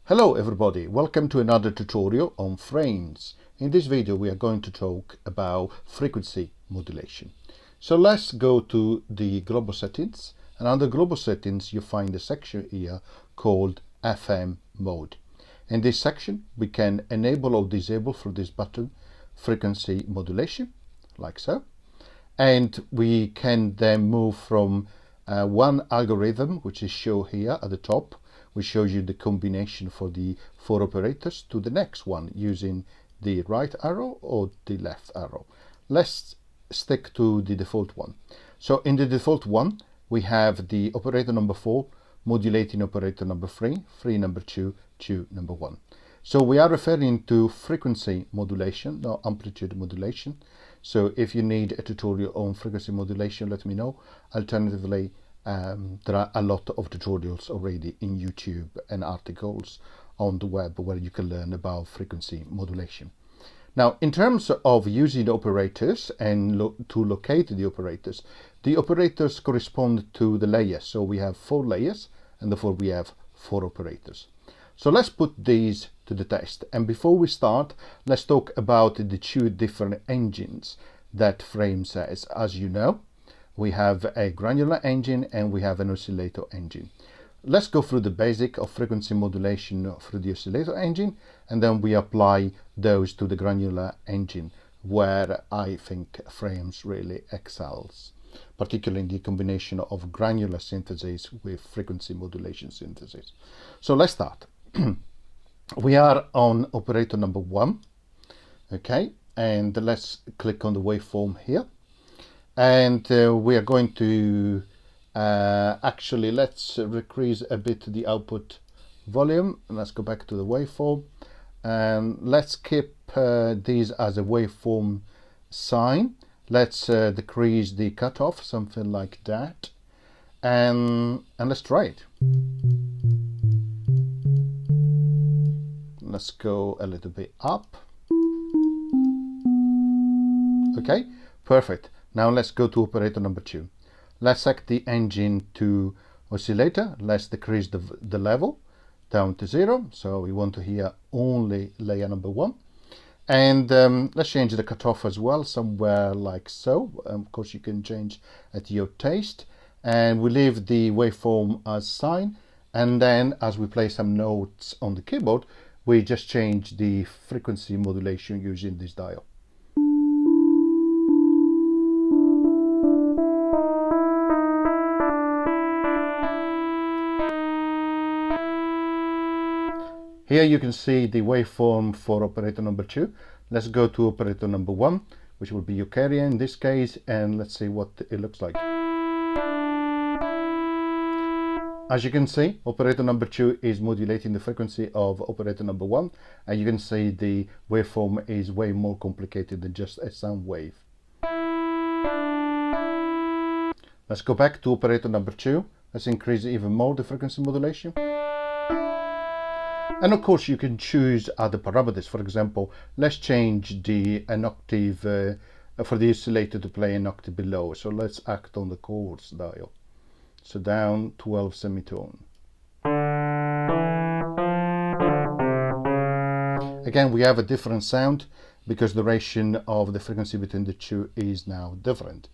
Hello everybody, welcome to another tutorial on frames. In this video we are going to talk about frequency modulation. So let's go to the global settings, and under global settings you find a section here called FM mode. In this section we can enable or disable through this button frequency modulation, like so, and we can then move from one algorithm, which is shown here at the top, which shows you the combination for the 4 operators, to the next one using the right arrow or the left arrow. Let's stick to the default one. So in the default one we have the operator number 4 modulating operator number 3, number 2, number 1. So we are referring to frequency modulation, not amplitude modulation. So if you need a tutorial on frequency modulation, let me know. Alternatively, there are a lot of tutorials already in YouTube and articles on the web where you can learn about frequency modulation. Now, in terms of using the operators and to locate the operators correspond to the layers. So we have 4 layers, and therefore we have 4 operators. So let's put these to the test. And before we start, let's talk about the 2 different engines that FRMS has. As you know, we have a granular engine and we have an oscillator engine. Let's go through the basic of frequency modulation through the oscillator engine, and then we apply those to the granular engine, where I think FRMS really excels, particularly in the combination of granular synthesis with frequency modulation synthesis. So let's start. We are on operator number 1, okay, and let's click on the waveform here, and we are going to actually, let's decrease a bit the output volume, and let's go back to the waveform, and let's keep these as a waveform sign. Let's decrease the cutoff, something like that, and let's try it. Let's go a little bit up. Okay, perfect. Now let's go to operator number 2. Let's set the engine to oscillator. Let's decrease the level down to 0. So we want to hear only layer number 1. And let's change the cutoff as well, somewhere like so. Of course, you can change at your taste. And we leave the waveform as sine. And then as we play some notes on the keyboard, we just change the frequency modulation using this dial. Here you can see the waveform for operator number 2. Let's go to operator number 1, which will be Eukarya in this case, and let's see what it looks like. As you can see, operator number 2 is modulating the frequency of operator number 1, and you can see the waveform is way more complicated than just a sound wave. Let's go back to operator number 2. Let's increase even more the frequency modulation. And of course you can choose other parameters. For example, let's change an octave for the oscillator to play an octave below. So let's act on the chords dial. So down 12 semitone. Again, we have a different sound because the ratio of the frequency between the 2 is now different.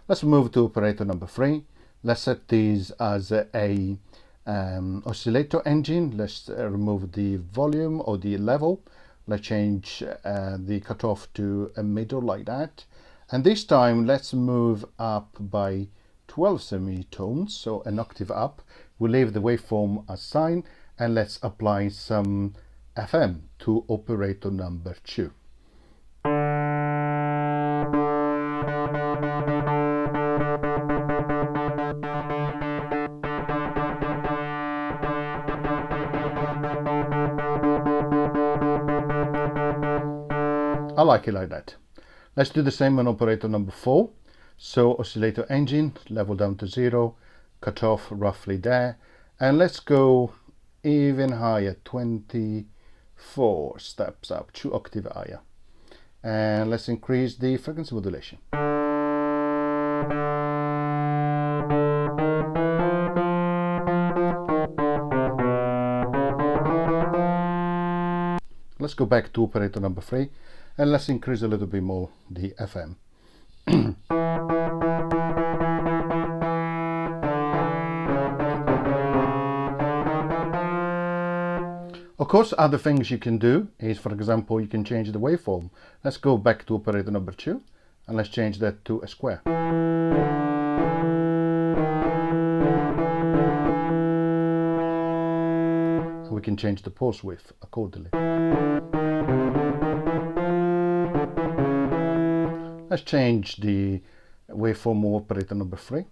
Let's move to operator number 3. Let's set these as a oscillator engine. Let's remove the volume or the level. Let's change the cutoff to a middle like that, and this time let's move up by 12 semitones, so an octave up. We leave the waveform as sine, and let's apply some FM to operator number 2. I like it like that. Let's do the same on operator number 4. So oscillator engine, level down to 0, cutoff roughly there, and let's go even higher, 24 steps up, 2 octave higher, and let's increase the frequency modulation. let's go back to operator number 3 and let's increase a little bit more the FM. Of course, other things you can do is, for example, you can change the waveform. Let's go back to operator number 2 and let's change that to a square. And we can change the pulse width accordingly. Let's change the waveform of operator number 3.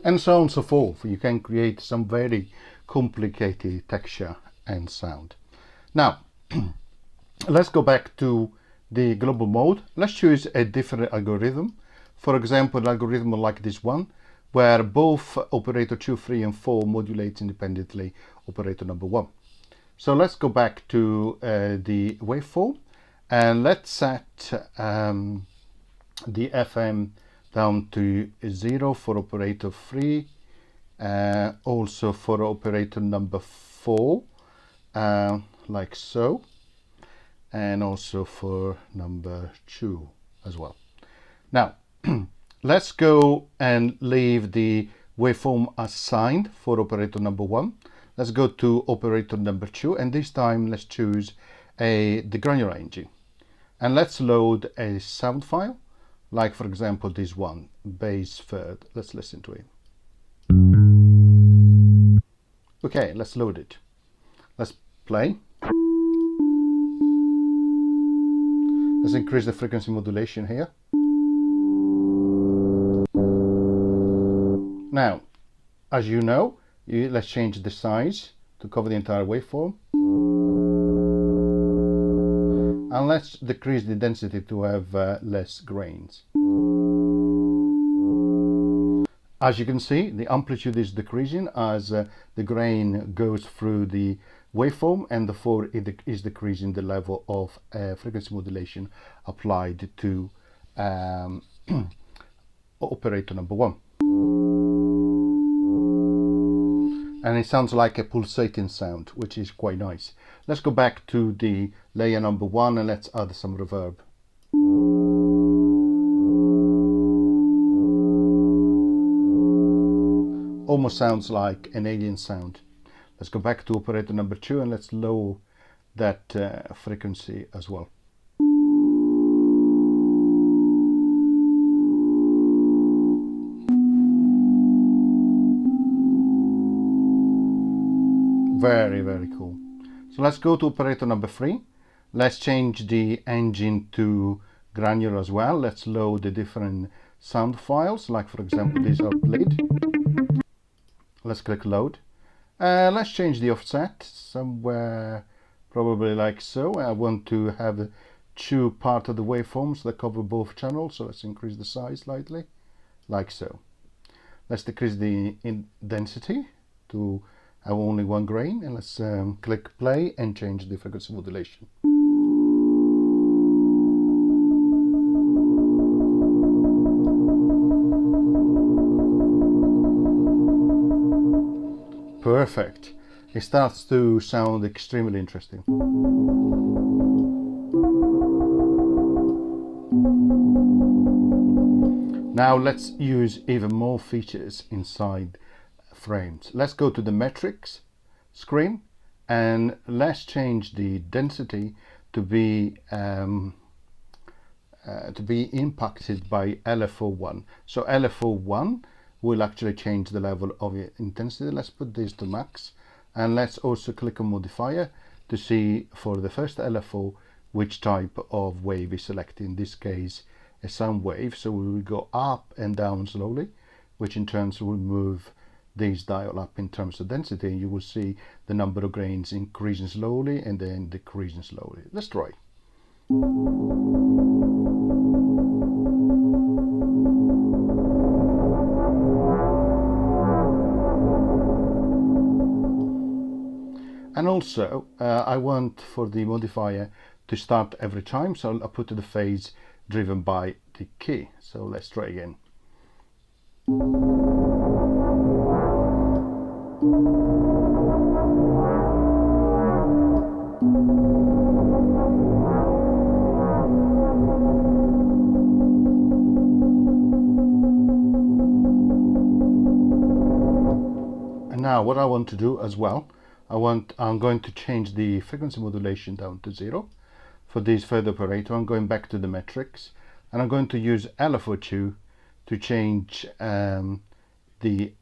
And so on and so forth. You can create some very complicated texture and sound. Now, let's go back to the global mode. Let's choose a different algorithm. For example, an algorithm like this one, where both operator 2, 3 and 4 modulate independently operator number 1. So let's go back to the waveform and let's set the FM down to 0 for operator 3, also for operator number 4, like so, and also for number 2 as well. Now, let's go and leave the waveform assigned for operator number 1. Let's go to operator number 2, and this time let's choose the granular engine. And let's load a sound file, like for example this one, bass third. Let's listen to it. Okay, let's load it. Let's play. Let's increase the frequency modulation here. Now, as you know, let's change the size to cover the entire waveform. And let's decrease the density to have less grains. As you can see, the amplitude is decreasing as the grain goes through the waveform, and therefore it is decreasing the level of frequency modulation applied to operator number 1. And it sounds like a pulsating sound, which is quite nice. Let's go back to the layer number 1 and let's add some reverb. Almost sounds like an alien sound. Let's go back to operator number 2 and let's lower that frequency as well. Very, very cool. So let's go to operator number 3. Let's change the engine to granular as well. Let's load the different sound files, like for example these are played. Let's click load. Let's change the offset somewhere, probably like so. I want to have 2 parts of the waveforms that cover both channels, so let's increase the size slightly, like so. Let's decrease the density to have only 1 grain, and let's click play and change the frequency modulation. Perfect. It starts to sound extremely interesting. Now let's use even more features inside frames. Let's go to the metrics screen and let's change the density to be impacted by LFO1. So LFO1 will actually change the level of intensity. Let's put this to max, and let's also click on modifier to see for the first LFO which type of wave is selected. In this case, a sound wave, so we will go up and down slowly, which in turn will move this dial up in terms of density. You will see the number of grains increasing slowly and then decreasing slowly. Let's try. And also I want for the modifier to start every time, so I'll put the phase driven by the key. So let's try again. And now what I want to do as well, I'm going to change the frequency modulation down to 0. For this third operator, I'm going back to the metrics, and I'm going to use LFO2 to change the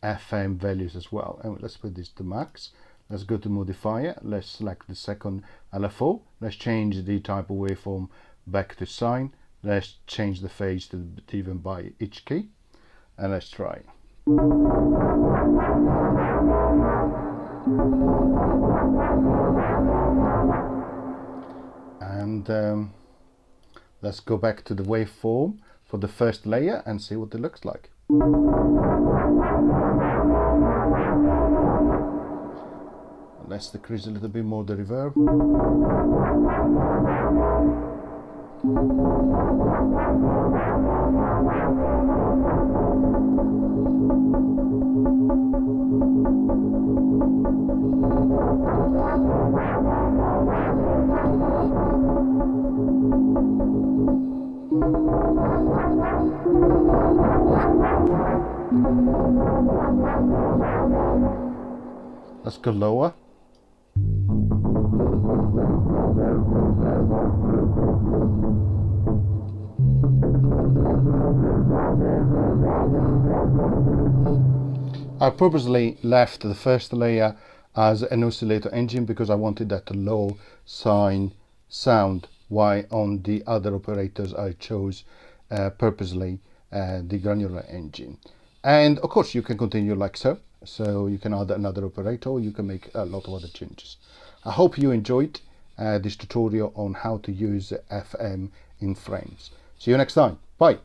FM values as well. And let's put this to max. Let's go to modifier. Let's select the second LFO. Let's change the type of waveform back to sine. Let's change the phase to driven by each key, and let's try. And let's go back to the waveform for the first layer and see what it looks like. Let's decrease a little bit more the reverb. Let's go lower. I purposely left the first layer as an oscillator engine because I wanted that low sine sound, while on the other operators I chose purposely the granular engine. And of course you can continue like so. So you can add another operator, you can make a lot of other changes. I hope you enjoyed this tutorial on how to use FM in frames. See you next time. Bye.